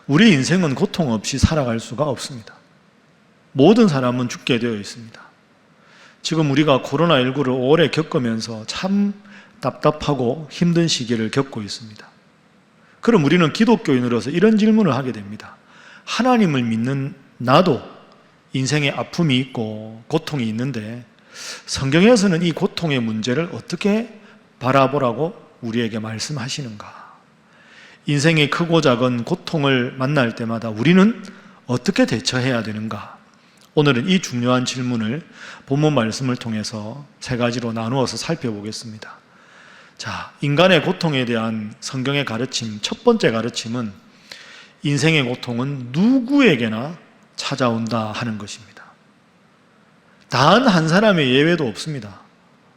우리 인생은 고통 없이 살아갈 수가 없습니다. 모든 사람은 죽게 되어 있습니다. 지금 우리가 코로나19를 오래 겪으면서 참 답답하고 힘든 시기를 겪고 있습니다. 그럼 우리는 기독교인으로서 이런 질문을 하게 됩니다. 하나님을 믿는 나도 인생에 아픔이 있고 고통이 있는데 성경에서는 이 고통의 문제를 어떻게 바라보라고 우리에게 말씀하시는가? 인생의 크고 작은 고통을 만날 때마다 우리는 어떻게 대처해야 되는가? 오늘은 이 중요한 질문을 본문 말씀을 통해서 세 가지로 나누어서 살펴보겠습니다. 자, 인간의 고통에 대한 성경의 가르침, 첫 번째 가르침은 인생의 고통은 누구에게나 찾아온다 하는 것입니다. 단 한 사람의 예외도 없습니다.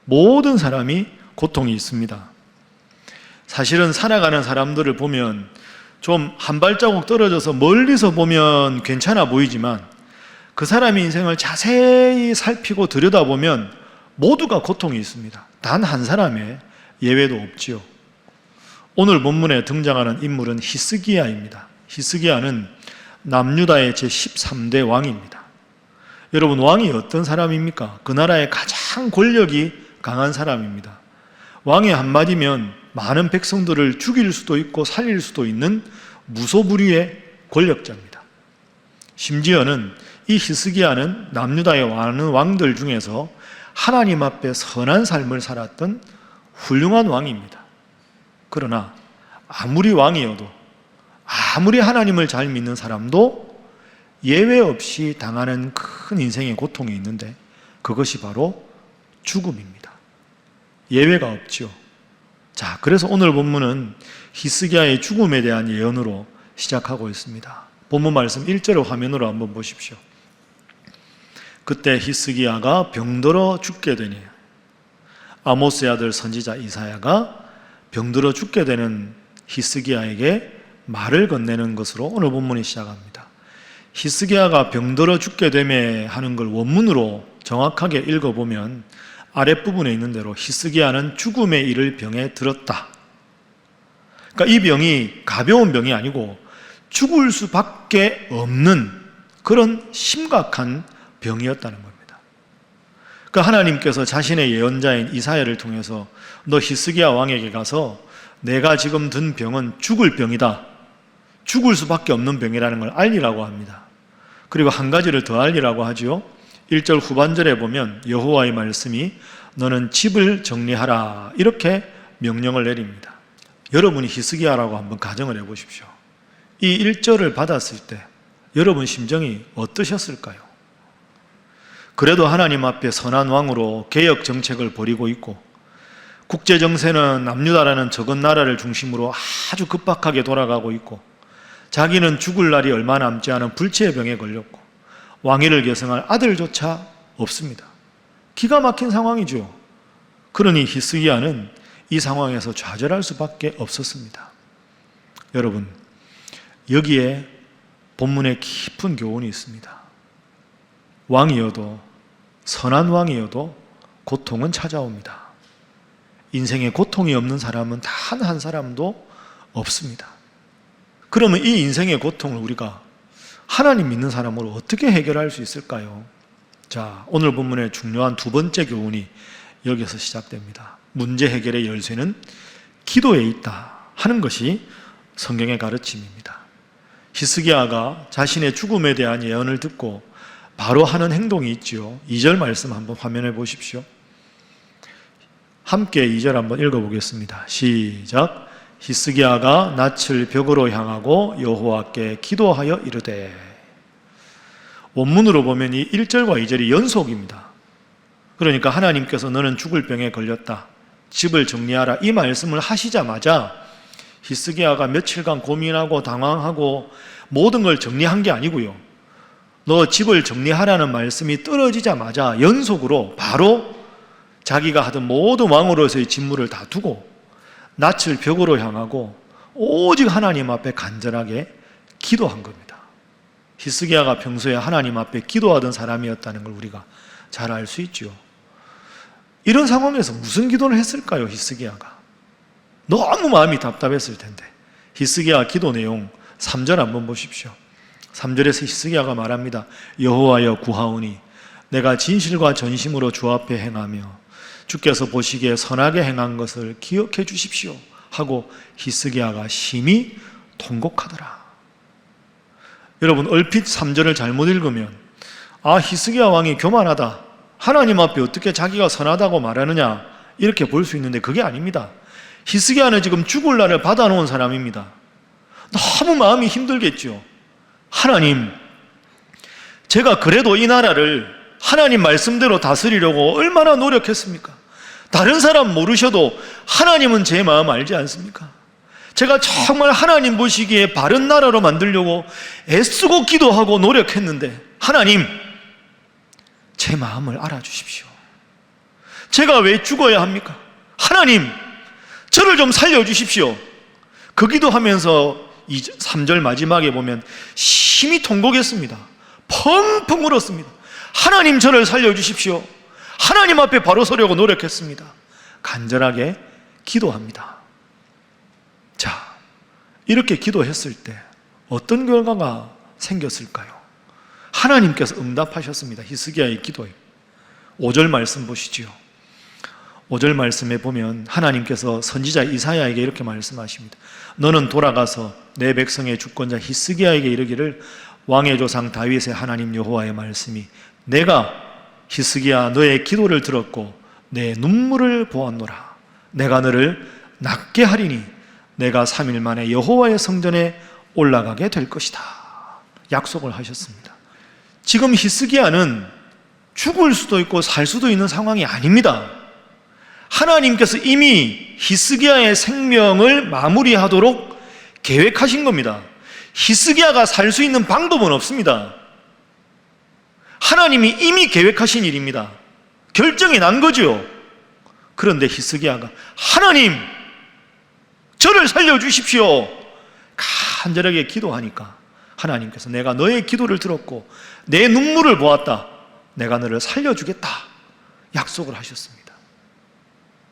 모든 사람이 고통이 있습니다. 사실은 살아가는 사람들을 보면 좀 한 발자국 떨어져서 멀리서 보면 괜찮아 보이지만 그 사람의 인생을 자세히 살피고 들여다보면 모두가 고통이 있습니다. 단 한 사람의 예외도 없지요. 오늘 본문에 등장하는 인물은 히스기야입니다. 히스기야는 남유다의 제13대 왕입니다. 여러분, 왕이 어떤 사람입니까? 그 나라의 가장 권력이 강한 사람입니다. 왕의 한마디면 많은 백성들을 죽일 수도 있고 살릴 수도 있는 무소불위의 권력자입니다. 심지어는 이 히스기야는 남유다의 많은 왕들 중에서 하나님 앞에 선한 삶을 살았던 훌륭한 왕입니다. 그러나 아무리 왕이어도 아무리 하나님을 잘 믿는 사람도 예외 없이 당하는 큰 인생의 고통이 있는데 그것이 바로 죽음입니다. 예외가 없죠. 자, 그래서 오늘 본문은 히스기야의 죽음에 대한 예언으로 시작하고 있습니다. 본문 말씀 1절을 화면으로 한번 보십시오. 그때 히스기야가 병들어 죽게 되니 아모스의 아들 선지자 이사야가 병들어 죽게 되는 히스기야에게 말을 건네는 것으로 오늘 본문이 시작합니다. 히스기야가 병들어 죽게 되매 하는 걸 원문으로 정확하게 읽어보면 아랫부분에 있는 대로 히스기야는 죽음에 이를 병에 들었다. 그러니까 이 병이 가벼운 병이 아니고 죽을 수밖에 없는 그런 심각한 병이었다는 겁니다. 그러니까 하나님께서 자신의 예언자인 이사야를 통해서 너 히스기야 왕에게 가서 내가 지금 든 병은 죽을 병이다. 죽을 수밖에 없는 병이라는 걸 알리라고 합니다. 그리고 한 가지를 더 알리라고 하지요. 1절 후반절에 보면 여호와의 말씀이 너는 집을 정리하라 이렇게 명령을 내립니다. 여러분이 히스기야라고 한번 가정을 해보십시오. 이 1절을 받았을 때 여러분 심정이 어떠셨을까요? 그래도 하나님 앞에 선한 왕으로 개혁 정책을 벌이고 있고 국제 정세는 남유다라는 적은 나라를 중심으로 아주 급박하게 돌아가고 있고 자기는 죽을 날이 얼마 남지 않은 불치의 병에 걸렸고 왕위를 계승할 아들조차 없습니다. 기가 막힌 상황이죠. 그러니 히스기야는 이 상황에서 좌절할 수밖에 없었습니다. 여러분, 여기에 본문에 깊은 교훈이 있습니다. 왕이어도 선한 왕이어도 고통은 찾아옵니다. 인생에 고통이 없는 사람은 단 한 사람도 없습니다. 그러면 이 인생의 고통을 우리가 하나님 믿는 사람으로 어떻게 해결할 수 있을까요? 자, 오늘 본문의 중요한 두 번째 교훈이 여기서 시작됩니다. 문제 해결의 열쇠는 기도에 있다 하는 것이 성경의 가르침입니다. 히스기야가 자신의 죽음에 대한 예언을 듣고 바로 하는 행동이 있지요. 2절 말씀 한번 화면에 보십시오. 함께 2절 한번 읽어보겠습니다. 시작. 히스기야가 낯을 벽으로 향하고 여호와께 기도하여 이르되. 원문으로 보면 이 1절과 2절이 연속입니다. 그러니까 하나님께서 너는 죽을 병에 걸렸다, 집을 정리하라 이 말씀을 하시자마자 히스기야가 며칠간 고민하고 당황하고 모든 걸 정리한 게 아니고요, 너 집을 정리하라는 말씀이 떨어지자마자 연속으로 바로 자기가 하던 모든 왕으로서의 직무를 다 두고 낯을 벽으로 향하고 오직 하나님 앞에 간절하게 기도한 겁니다. 히스기야가 평소에 하나님 앞에 기도하던 사람이었다는 걸 우리가 잘 알 수 있죠. 이런 상황에서 무슨 기도를 했을까요? 히스기야가 너무 마음이 답답했을 텐데 히스기야 기도 내용 3절 한번 보십시오. 3절에서 히스기야가 말합니다. 여호와여 구하오니 내가 진실과 전심으로 주 앞에 행하며 주께서 보시기에 선하게 행한 것을 기억해 주십시오 하고 히스기야가 심히 통곡하더라. 여러분, 얼핏 3절을 잘못 읽으면 히스기야 왕이 교만하다, 하나님 앞에 어떻게 자기가 선하다고 말하느냐, 이렇게 볼 수 있는데 그게 아닙니다. 히스기야는 지금 죽을 날을 받아놓은 사람입니다. 너무 마음이 힘들겠죠. 하나님, 제가 그래도 이 나라를 하나님 말씀대로 다스리려고 얼마나 노력했습니까? 다른 사람 모르셔도 하나님은 제 마음 알지 않습니까? 제가 정말 하나님 보시기에 바른 나라로 만들려고 애쓰고 기도하고 노력했는데 하나님, 제 마음을 알아주십시오. 제가 왜 죽어야 합니까? 하나님, 저를 좀 살려주십시오. 그 기도하면서 3절 마지막에 보면 심히 통곡했습니다. 펑펑 울었습니다. 하나님, 저를 살려주십시오. 하나님 앞에 바로 서려고 노력했습니다. 간절하게 기도합니다. 자, 이렇게 기도했을 때 어떤 결과가 생겼을까요? 하나님께서 응답하셨습니다. 히스기야의 기도에. 5절 말씀 보시죠. 5절 말씀에 보면 하나님께서 선지자 이사야에게 이렇게 말씀하십니다. 너는 돌아가서 내 백성의 주권자 히스기야에게 이르기를 왕의 조상 다윗의 하나님 여호와의 말씀이 내가 히스기야 너의 기도를 들었고 내 눈물을 보았노라. 내가 너를 낫게 하리니 내가 3일 만에 여호와의 성전에 올라가게 될 것이다. 약속을 하셨습니다. 지금 히스기야는 죽을 수도 있고 살 수도 있는 상황이 아닙니다. 하나님께서 이미 히스기야의 생명을 마무리하도록 계획하신 겁니다. 히스기야가 살 수 있는 방법은 없습니다. 하나님이 이미 계획하신 일입니다. 결정이 난 거죠. 그런데 히스기야가 하나님, 저를 살려주십시오, 간절하게 기도하니까 하나님께서 내가 너의 기도를 들었고 내 눈물을 보았다. 내가 너를 살려주겠다. 약속을 하셨습니다.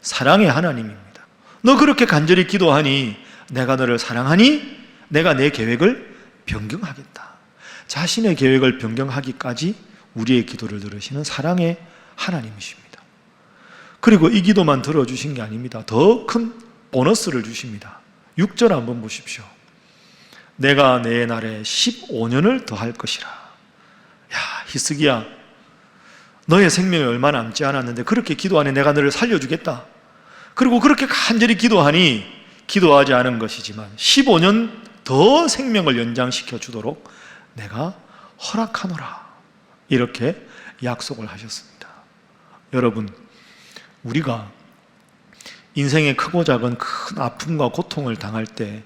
사랑의 하나님입니다. 너 그렇게 간절히 기도하니 내가 너를 사랑하니 내가 내 계획을 변경하겠다. 자신의 계획을 변경하기까지 우리의 기도를 들으시는 사랑의 하나님이십니다. 그리고 이 기도만 들어주신 게 아닙니다. 더 큰 보너스를 주십니다. 6절 한번 보십시오. 내가 내 날에 15년을 더할 것이라. 야, 히스기야, 너의 생명이 얼마 남지 않았는데 그렇게 기도하니 내가 너를 살려주겠다. 그리고 그렇게 간절히 기도하니 기도하지 않은 것이지만 15년 더 생명을 연장시켜 주도록 내가 허락하노라. 이렇게 약속을 하셨습니다. 여러분, 우리가 인생의 크고 작은 큰 아픔과 고통을 당할 때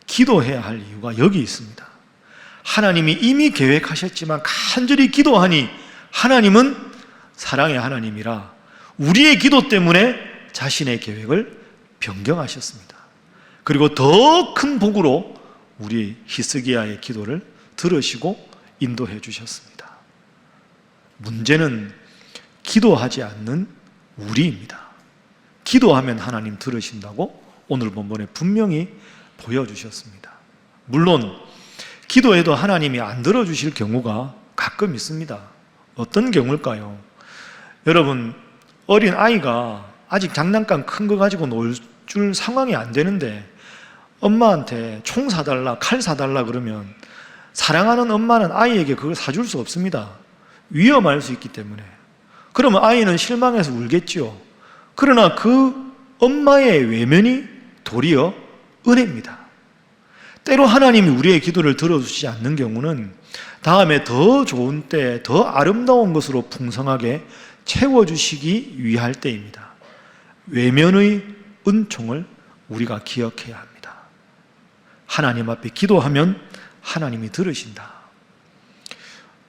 기도해야 할 이유가 여기 있습니다. 하나님이 이미 계획하셨지만 간절히 기도하니 하나님은 사랑의 하나님이라 우리의 기도 때문에 자신의 계획을 변경하셨습니다. 그리고 더 큰 복으로 우리 히스기야의 기도를 들으시고 인도해 주셨습니다. 문제는 기도하지 않는 우리입니다. 기도하면 하나님 들으신다고 오늘 본문에 분명히 보여주셨습니다. 물론 기도해도 하나님이 안 들어주실 경우가 가끔 있습니다. 어떤 경우일까요? 여러분, 어린 아이가 아직 장난감 큰 거 가지고 놀 줄 상황이 안 되는데 엄마한테 총 사달라, 칼 사달라 그러면 사랑하는 엄마는 아이에게 그걸 사줄 수 없습니다. 위험할 수 있기 때문에. 그러면 아이는 실망해서 울겠죠. 그러나 그 엄마의 외면이 도리어 은혜입니다. 때로 하나님이 우리의 기도를 들어주시지 않는 경우는 다음에 더 좋은 때, 더 아름다운 것으로 풍성하게 채워주시기 위할 때입니다. 외면의 은총을 우리가 기억해야 합니다. 하나님 앞에 기도하면 하나님이 들으신다.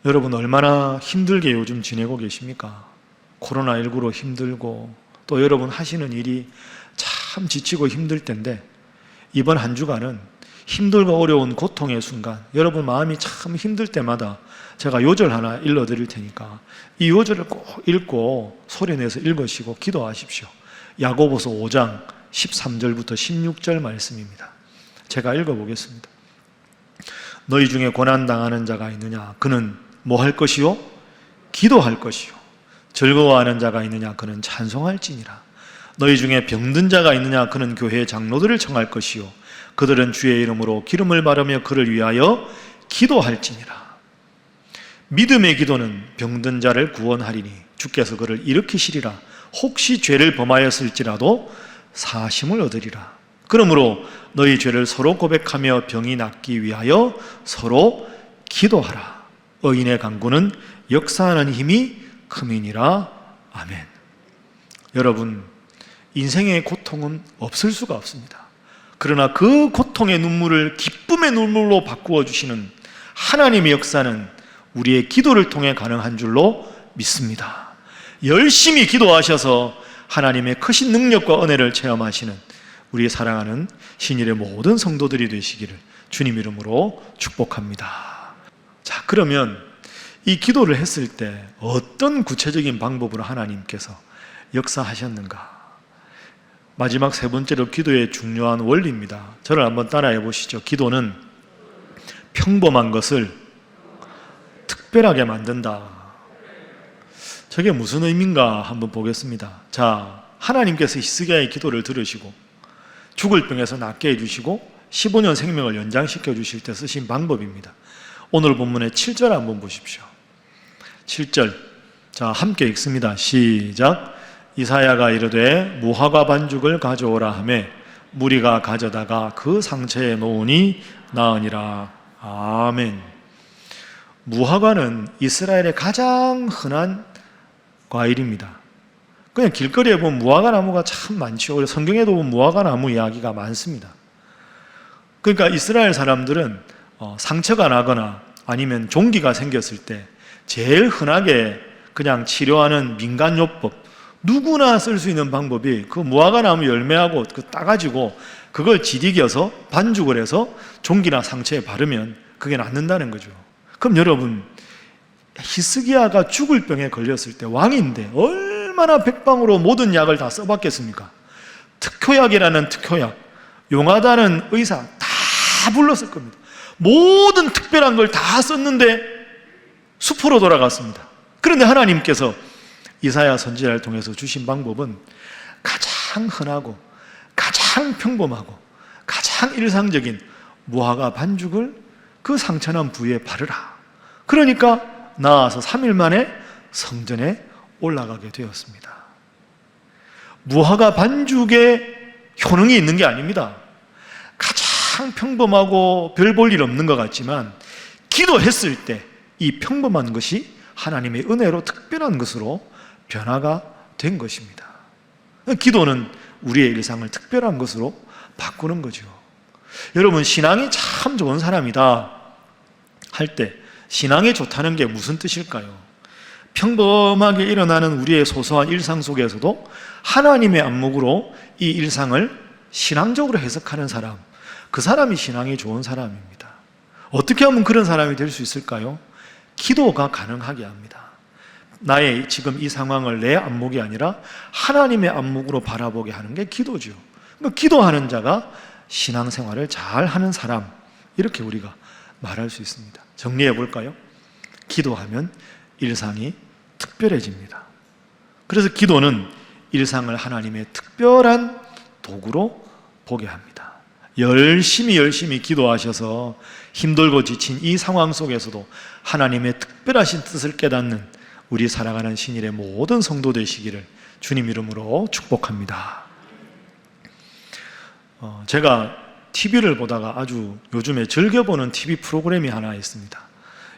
여러분, 얼마나 힘들게 요즘 지내고 계십니까? 코로나19로 힘들고 또 여러분 하시는 일이 참 지치고 힘들 텐데 이번 한 주간은 힘들고 어려운 고통의 순간, 여러분 마음이 참 힘들 때마다 제가 요절 하나 일러드릴 테니까 이 요절을 꼭 읽고 소리내서 읽으시고 기도하십시오. 야고보서 5장 13절부터 16절 말씀입니다. 제가 읽어보겠습니다. 너희 중에 고난당하는 자가 있느냐? 그는 뭐 할 것이요? 기도할 것이요. 즐거워하는 자가 있느냐? 그는 찬송할지니라. 너희 중에 병든 자가 있느냐? 그는 교회 장로들을 청할 것이요. 그들은 주의 이름으로 기름을 바르며 그를 위하여 기도할지니라. 믿음의 기도는 병든 자를 구원하리니 주께서 그를 일으키시리라. 혹시 죄를 범하였을지라도 사심을 얻으리라. 그러므로 너희 죄를 서로 고백하며 병이 낫기 위하여 서로 기도하라. 의인의 간구는 역사하는 힘이 크미니라. 아멘. 여러분, 인생의 고통은 없을 수가 없습니다. 그러나 그 고통의 눈물을 기쁨의 눈물로 바꾸어 주시는 하나님의 역사는 우리의 기도를 통해 가능한 줄로 믿습니다. 열심히 기도하셔서 하나님의 크신 능력과 은혜를 체험하시는 우리 사랑하는 신일의 모든 성도들이 되시기를 주님 이름으로 축복합니다. 자, 그러면 이 기도를 했을 때 어떤 구체적인 방법으로 하나님께서 역사하셨는가? 마지막 세 번째로 기도의 중요한 원리입니다. 저를 한번 따라해 보시죠. 기도는 평범한 것을 특별하게 만든다. 저게 무슨 의미인가 한번 보겠습니다. 자, 하나님께서 히스기야의 기도를 들으시고 죽을 병에서 낫게 해주시고 15년 생명을 연장시켜 주실 때 쓰신 방법입니다. 오늘 본문의 7절 한번 보십시오. 7절, 자, 함께 읽습니다. 시작. 이사야가 이르되 무화과 반죽을 가져오라 하매 무리가 가져다가 그 상처에 놓으니 나으니라. 아멘. 무화과는 이스라엘의 가장 흔한 과일입니다. 그냥 길거리에 보면 무화과 나무가 참 많죠. 성경에도 보면 무화과 나무 이야기가 많습니다. 그러니까 이스라엘 사람들은 상처가 나거나 아니면 종기가 생겼을 때 제일 흔하게 그냥 치료하는 민간요법, 누구나 쓸 수 있는 방법이 그 무화과 나무 열매하고 따가지고 그걸 지디겨서 반죽을 해서 종기나 상처에 바르면 그게 낫는다는 거죠. 그럼 여러분, 히스기야가 죽을 병에 걸렸을 때 왕인데 얼마나 백방으로 모든 약을 다 써봤겠습니까? 특효약이라는 특효약, 용하다는 의사 다 불렀을 겁니다. 모든 특별한 걸 다 썼는데 숲으로 돌아갔습니다. 그런데 하나님께서 이사야 선지자를 통해서 주신 방법은 가장 흔하고 가장 평범하고 가장 일상적인 무화과 반죽을 그 상처난 부위에 바르라. 그러니까 나아서 3일 만에 성전에 올라가게 되었습니다. 무화과 반죽에 효능이 있는 게 아닙니다. 가장 평범하고 별 볼 일 없는 것 같지만 기도했을 때 이 평범한 것이 하나님의 은혜로 특별한 것으로 변화가 된 것입니다. 기도는 우리의 일상을 특별한 것으로 바꾸는 거죠. 여러분, 신앙이 참 좋은 사람이다 할 때 신앙이 좋다는 게 무슨 뜻일까요? 평범하게 일어나는 우리의 소소한 일상 속에서도 하나님의 안목으로 이 일상을 신앙적으로 해석하는 사람, 그 사람이 신앙이 좋은 사람입니다. 어떻게 하면 그런 사람이 될 수 있을까요? 기도가 가능하게 합니다. 나의 지금 이 상황을 내 안목이 아니라 하나님의 안목으로 바라보게 하는 게 기도죠. 그러니까 기도하는 자가 신앙생활을 잘 하는 사람, 이렇게 우리가 말할 수 있습니다. 정리해 볼까요? 기도하면 일상이 특별해집니다. 그래서 기도는 일상을 하나님의 특별한 도구로 보게 합니다. 열심히 기도하셔서 힘들고 지친 이 상황 속에서도 하나님의 특별하신 뜻을 깨닫는 우리 살아가는 신일의 모든 성도 되시기를 주님 이름으로 축복합니다. 제가 TV를 보다가 아주 요즘에 즐겨보는 TV 프로그램이 하나 있습니다.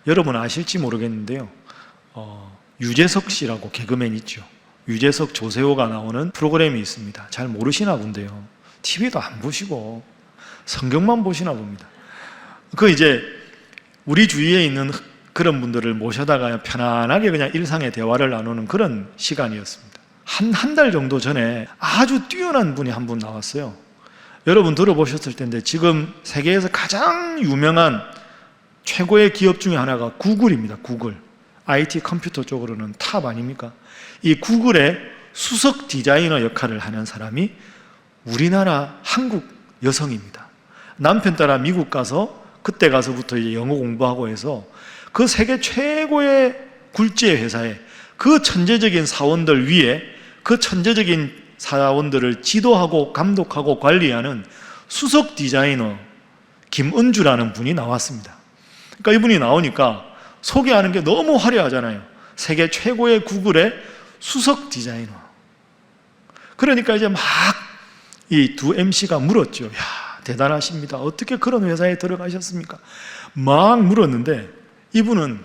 여러분 아실지 모르겠는데요, 유재석 씨라고 개그맨 있죠. 유재석, 조세호가 나오는 프로그램이 있습니다. 잘 모르시나 본데요. TV도 안 보시고 성경만 보시나 봅니다. 이제 우리 주위에 있는 그런 분들을 모셔다가 편안하게 그냥 일상의 대화를 나누는 그런 시간이었습니다. 한 달 정도 전에 아주 뛰어난 분이 한 분 나왔어요. 여러분 들어보셨을 텐데 지금 세계에서 가장 유명한 최고의 기업 중에 하나가 구글입니다. 구글. IT 컴퓨터 쪽으로는 탑 아닙니까? 이 구글의 수석 디자이너 역할을 하는 사람이 우리나라 한국 여성입니다. 남편 따라 미국 가서 그때 가서부터 이제 영어 공부하고 해서 그 세계 최고의 굴지의 회사에 그 천재적인 사원들 위에 그 천재적인 사원들을 지도하고 감독하고 관리하는 수석 디자이너 김은주라는 분이 나왔습니다. 그러니까 이분이 나오니까 소개하는 게 너무 화려하잖아요. 세계 최고의 구글의 수석 디자이너. 그러니까 이제 막 이 두 MC가 물었죠. 야, 대단하십니다. 어떻게 그런 회사에 들어가셨습니까? 막 물었는데 이분은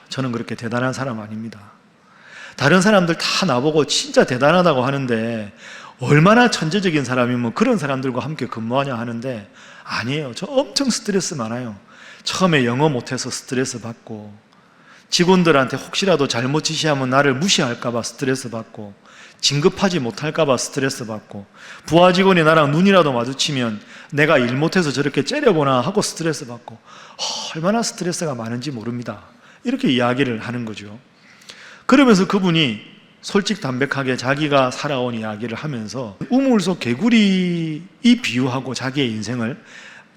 저는 그렇게 대단한 사람 아닙니다. 다른 사람들 다 나보고 진짜 대단하다고 하는데 얼마나 천재적인 사람이면 그런 사람들과 함께 근무하냐 하는데 아니에요. 저 엄청 스트레스 많아요. 처음에 영어 못해서 스트레스 받고 직원들한테 혹시라도 잘못 지시하면 나를 무시할까 봐 스트레스 받고 진급하지 못할까 봐 스트레스 받고 부하 직원이 나랑 눈이라도 마주치면 내가 일 못해서 저렇게 째려보나 하고 스트레스 받고 얼마나 스트레스가 많은지 모릅니다. 이렇게 이야기를 하는 거죠. 그러면서 그분이 솔직담백하게 자기가 살아온 이야기를 하면서 우물 속 개구리 비유하고 자기의 인생을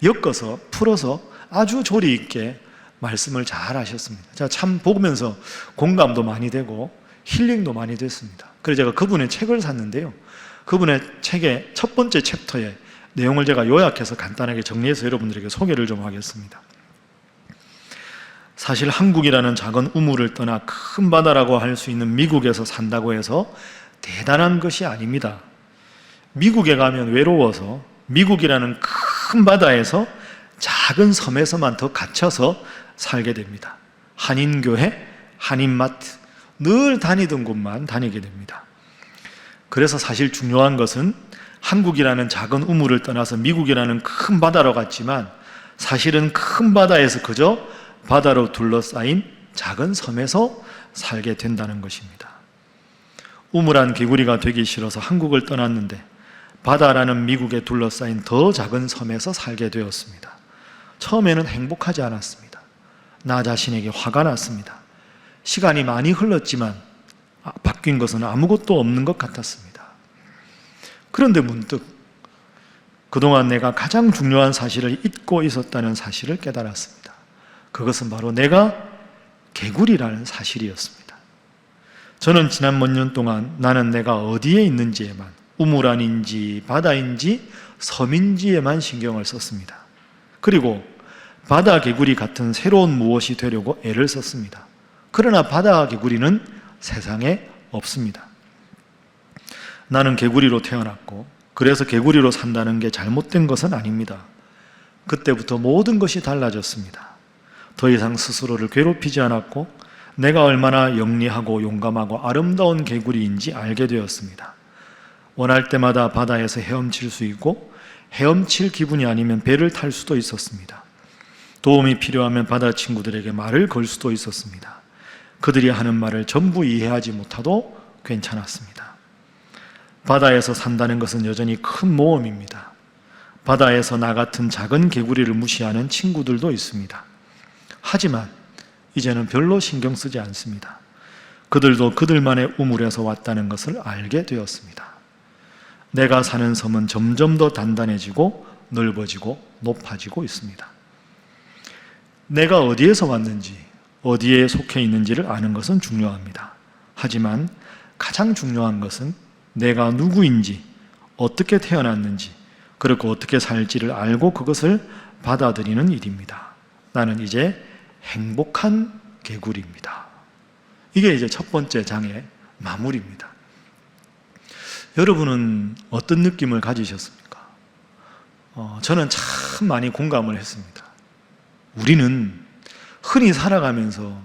엮어서 풀어서 아주 조리 있게 말씀을 잘 하셨습니다. 제가 참 보면서 공감도 많이 되고 힐링도 많이 됐습니다. 그래서 제가 그분의 책을 샀는데요. 그분의 책의 첫 번째 챕터에 내용을 제가 요약해서 간단하게 정리해서 여러분들에게 소개를 좀 하겠습니다. 사실 한국이라는 작은 우물을 떠나 큰 바다라고 할 수 있는 미국에서 산다고 해서 대단한 것이 아닙니다. 미국에 가면 외로워서 미국이라는 큰 바다에서 작은 섬에서만 더 갇혀서 살게 됩니다. 한인교회, 한인마트, 늘 다니던 곳만 다니게 됩니다. 그래서 사실 중요한 것은 한국이라는 작은 우물을 떠나서 미국이라는 큰 바다로 갔지만 사실은 큰 바다에서 그저 바다로 둘러싸인 작은 섬에서 살게 된다는 것입니다. 우물안 개구리가 되기 싫어서 한국을 떠났는데 바다라는 미국에 둘러싸인 더 작은 섬에서 살게 되었습니다. 처음에는 행복하지 않았습니다. 나 자신에게 화가 났습니다. 시간이 많이 흘렀지만 바뀐 것은 아무것도 없는 것 같았습니다. 그런데 문득 그동안 내가 가장 중요한 사실을 잊고 있었다는 사실을 깨달았습니다. 그것은 바로 내가 개구리라는 사실이었습니다. 저는 지난 몇 년 동안 나는 내가 어디에 있는지에만, 우물 안인지 바다인지 섬인지에만 신경을 썼습니다. 그리고 바다 개구리 같은 새로운 무엇이 되려고 애를 썼습니다. 그러나 바다 개구리는 세상에 없습니다. 나는 개구리로 태어났고 그래서 개구리로 산다는 게 잘못된 것은 아닙니다. 그때부터 모든 것이 달라졌습니다. 더 이상 스스로를 괴롭히지 않았고 내가 얼마나 영리하고 용감하고 아름다운 개구리인지 알게 되었습니다. 원할 때마다 바다에서 헤엄칠 수 있고 헤엄칠 기분이 아니면 배를 탈 수도 있었습니다. 도움이 필요하면 바다 친구들에게 말을 걸 수도 있었습니다. 그들이 하는 말을 전부 이해하지 못하도 괜찮았습니다. 바다에서 산다는 것은 여전히 큰 모험입니다. 바다에서 나 같은 작은 개구리를 무시하는 친구들도 있습니다. 하지만 이제는 별로 신경 쓰지 않습니다. 그들도 그들만의 우물에서 왔다는 것을 알게 되었습니다. 내가 사는 섬은 점점 더 단단해지고 넓어지고 높아지고 있습니다. 내가 어디에서 왔는지 어디에 속해 있는지를 아는 것은 중요합니다. 하지만 가장 중요한 것은 내가 누구인지, 어떻게 태어났는지, 그리고 어떻게 살지를 알고 그것을 받아들이는 일입니다. 나는 이제 행복한 개구리입니다. 이게 이제 첫 번째 장의 마무리입니다. 여러분은 어떤 느낌을 가지셨습니까? 저는 참 많이 공감을 했습니다. 우리는 흔히 살아가면서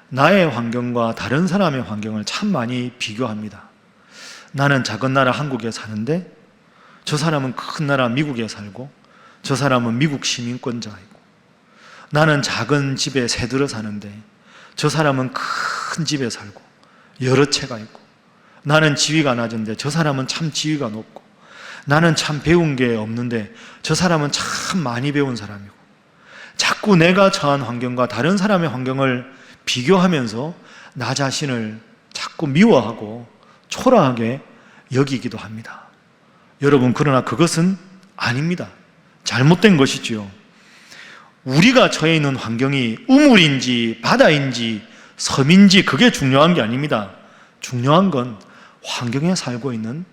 나의 환경과 다른 사람의 환경을 참 많이 비교합니다. 나는 작은 나라 한국에 사는데 저 사람은 큰 나라 미국에 살고 저 사람은 미국 시민권자이고 나는 작은 집에 새들어 사는데 저 사람은 큰 집에 살고 여러 채가 있고 나는 지위가 낮은데 저 사람은 참 지위가 높고 나는 참 배운 게 없는데 저 사람은 참 많이 배운 사람이고 자꾸 내가 처한 환경과 다른 사람의 환경을 비교하면서 나 자신을 자꾸 미워하고 초라하게 여기기도 합니다. 여러분, 그러나 그것은 아닙니다. 잘못된 것이지요. 우리가 처해 있는 환경이 우물인지 바다인지 섬인지 그게 중요한 게 아닙니다. 중요한 건 환경에 살고 있는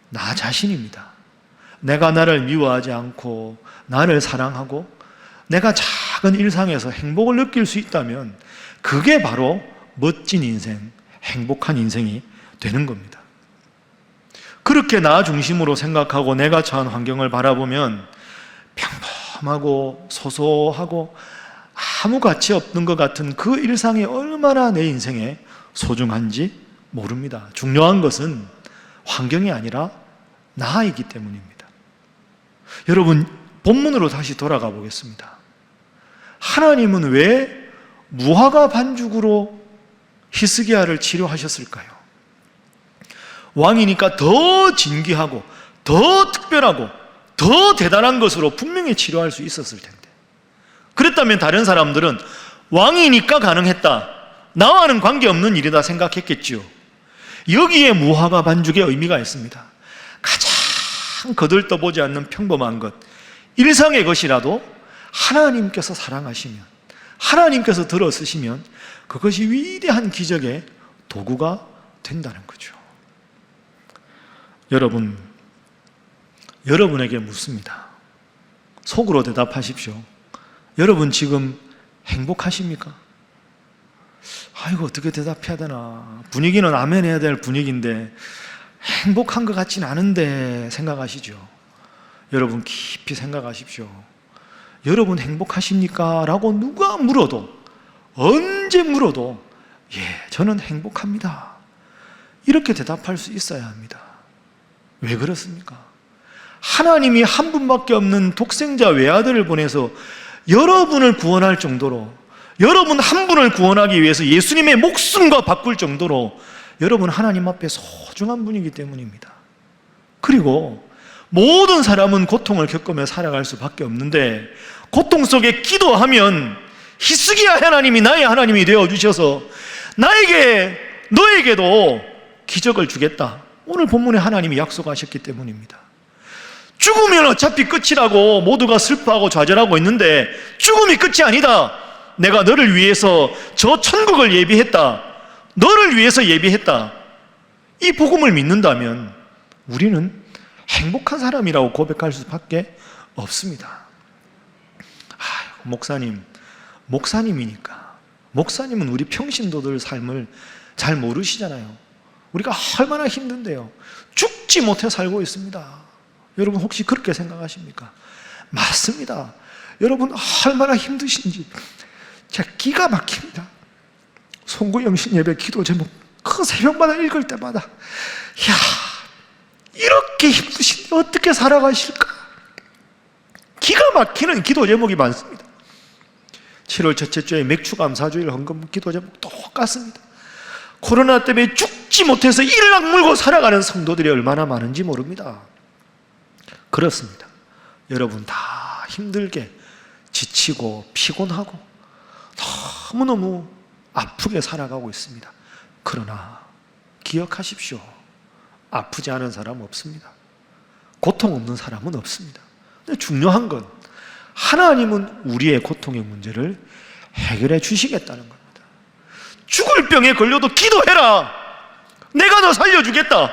나 자신입니다. 내가 나를 미워하지 않고 나를 사랑하고 내가 작은 일상에서 행복을 느낄 수 있다면 그게 바로 멋진 인생, 행복한 인생이 되는 겁니다. 그렇게 나 중심으로 생각하고 내가 처한 환경을 바라보면 평범하고 소소하고 아무 가치 없는 것 같은 그 일상이 얼마나 내 인생에 소중한지 모릅니다. 중요한 것은 환경이 아니라 나이기 때문입니다. 여러분, 본문으로 다시 돌아가 보겠습니다. 하나님은 왜 무화과 반죽으로 히스기야를 치료하셨을까요? 왕이니까 더 진귀하고 더 특별하고 더 대단한 것으로 분명히 치료할 수 있었을 텐데, 그랬다면 다른 사람들은 왕이니까 가능했다, 나와는 관계없는 일이다 생각했겠지요. 여기에 무화과 반죽의 의미가 있습니다. 가장 거들떠보지 않는 평범한 것, 일상의 것이라도 하나님께서 사랑하시면, 하나님께서 들어쓰시면 그것이 위대한 기적의 도구가 된다는 거죠. 여러분에게 묻습니다. 속으로 대답하십시오. 여러분 지금 행복하십니까? 아이고, 어떻게 대답해야 되나, 분위기는 아멘 해야 될 분위기인데 행복한 것 같진 않은데 생각하시죠. 여러분 깊이 생각하십시오. 여러분 행복하십니까? 라고 누가 물어도, 언제 물어도 예, 저는 행복합니다, 이렇게 대답할 수 있어야 합니다. 왜 그렇습니까? 하나님이 한 분밖에 없는 독생자 외아들을 보내서 여러분을 구원할 정도로, 여러분 한 분을 구원하기 위해서 예수님의 목숨과 바꿀 정도로 여러분 하나님 앞에 소중한 분이기 때문입니다. 그리고 모든 사람은 고통을 겪으며 살아갈 수밖에 없는데, 고통 속에 기도하면 히스기야 하나님이 나의 하나님이 되어주셔서 나에게, 너에게도 기적을 주겠다, 오늘 본문에 하나님이 약속하셨기 때문입니다. 죽으면 어차피 끝이라고 모두가 슬퍼하고 좌절하고 있는데, 죽음이 끝이 아니다, 내가 너를 위해서 저 천국을 예비했다, 너를 위해서 예비했다, 이 복음을 믿는다면 우리는 행복한 사람이라고 고백할 수밖에 없습니다. 목사님이니까. 목사님은 우리 평신도들 삶을 잘 모르시잖아요. 우리가 얼마나 힘든데요, 죽지 못해 살고 있습니다. 여러분 혹시 그렇게 생각하십니까? 맞습니다. 여러분 얼마나 힘드신지 제가 기가 막힙니다. 송구영신 예배 기도 제목 그 새벽마다 읽을 때마다, 이야, 이렇게 힘드신데 어떻게 살아가실까? 기가 막히는 기도 제목이 많습니다. 7월 첫째 주에 맥주감사주일 헌금 기도 제목 똑같습니다. 코로나 때문에 죽지 못해서 이를 악물고 살아가는 성도들이 얼마나 많은지 모릅니다. 그렇습니다. 여러분 다 힘들게 지치고 피곤하고 너무너무 아프게 살아가고 있습니다. 그러나 기억하십시오. 아프지 않은 사람은 없습니다. 고통 없는 사람은 없습니다. 근데 중요한 건 하나님은 우리의 고통의 문제를 해결해 주시겠다는 겁니다. 죽을 병에 걸려도 기도해라, 내가 너 살려주겠다,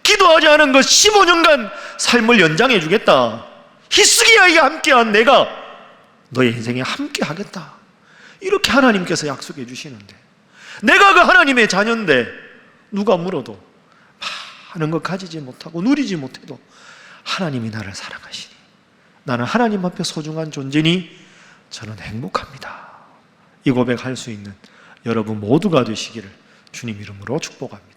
기도하지 않은 것 15년간 삶을 연장해 주겠다, 히스기야에게 함께한 내가 너의 인생에 함께하겠다, 이렇게 하나님께서 약속해 주시는데, 내가 그 하나님의 자녀인데 누가 물어도 많은 것 가지지 못하고 누리지 못해도 하나님이 나를 사랑하시니 나는 하나님 앞에 소중한 존재니 저는 행복합니다, 이 고백할 수 있는 여러분 모두가 되시기를 주님 이름으로 축복합니다.